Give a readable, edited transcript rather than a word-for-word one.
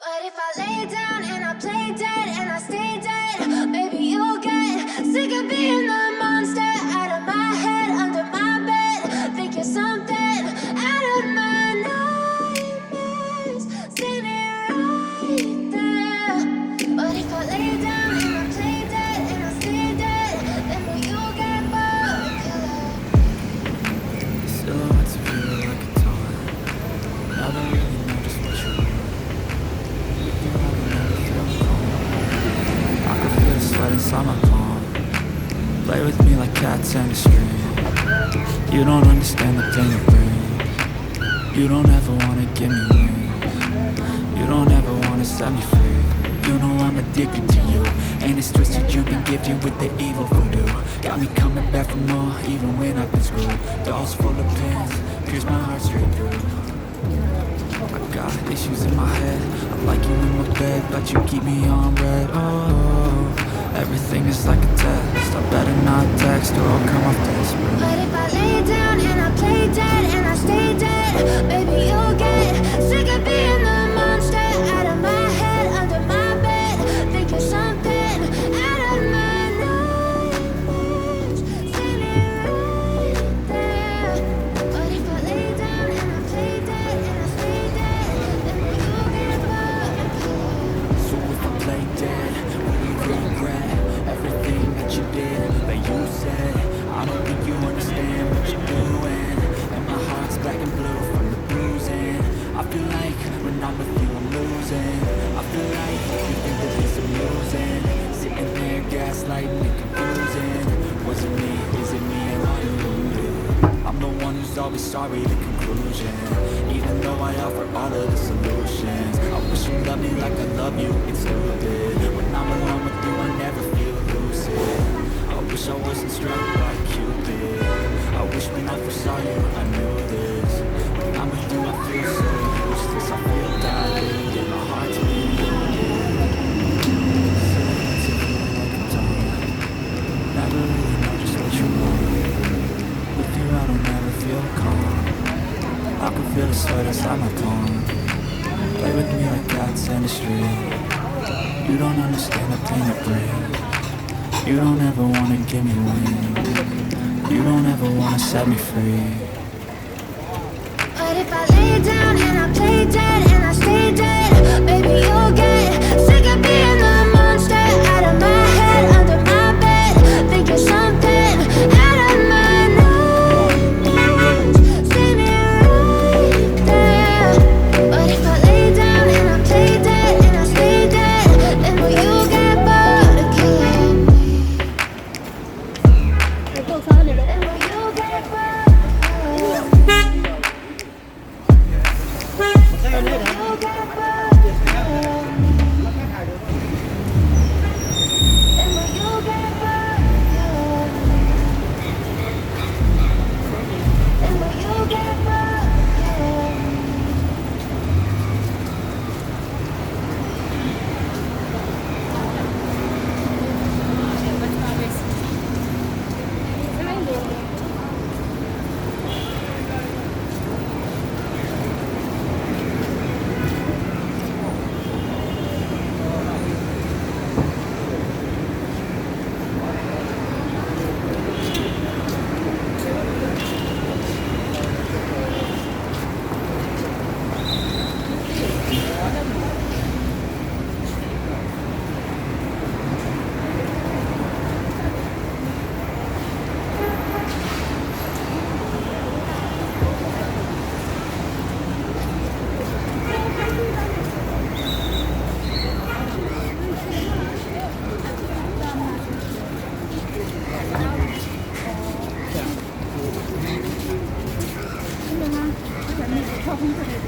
But if I lay down and I play dead and I stay dead, maybe you'll get sick of being the monster out of my head, under my bed. Think you're something out of my nightmares, standing right there. But if I lay down and I play dead and I stay dead, then will you get bored of killing? Silhouettes of you like a taunt. Never really know just what you want. You never feel calm. I can feel the sweat inside my palm. Play with me like cats and a string. You don't understand the pain you bring. You don't ever wanna give me wings. You don't ever wanna set me free. You know I'm addicted to you, and it's twisted. You've been gifted with the evil voodoo. Got me coming back for more, even when I've been screwed. Dolls full of pins, pierce my heart straight through. I got issues in my head. I like you in my bed, but you keep me on red. Oh, everything is like a test. I better not text or I'll come off desperate. But if I lay down and I play dead and I stay dead, maybe you'll get sick of being the monster out of my head, under my bed. Think you're something out of my nightmares, standing right there. But if I lay down and I play dead and I stay dead, then will you get bored of killing? So if I play dead, will you regret everything that you did, that you said? I don't think you understand what you're doing, and my heart's black and blue from the bruising. I feel like when I'm with you I'm losing. I feel like you think that this amusing, sitting there gaslighting and confusing. Was it me? Is it me? Am I deluded? I'm the one who's always sorry, the conclusion. Even though I offer all of the solutions, I wish you loved me like I love you, it's stupid. When I'm alone with you I never feel lucid. I wish I wasn't struck by Cupid. I wish when I first saw you I knew this. When I'm with you I feel so useless. I feel diluted, my heart's been wounded. Silhouettes of you like a dawn. Never really know just what you want. With you I don't ever feel calm. I can feel the sweat inside my palm. Play with me like cats and a string. You don't understand the pain it brings. You don't ever wanna give me wings. You don't ever wanna set me free. But if I lay down and I play dead and I stay dead, maybe you'll get sick of being the monster out of my head, under my bed. Think you're something out of my nightmares, standing right there. But if I lay down and I play dead and I stay dead, then will you get bored of killing me? Then will you get bored of killing me? Không được ha, cái này cho không cho đẹp.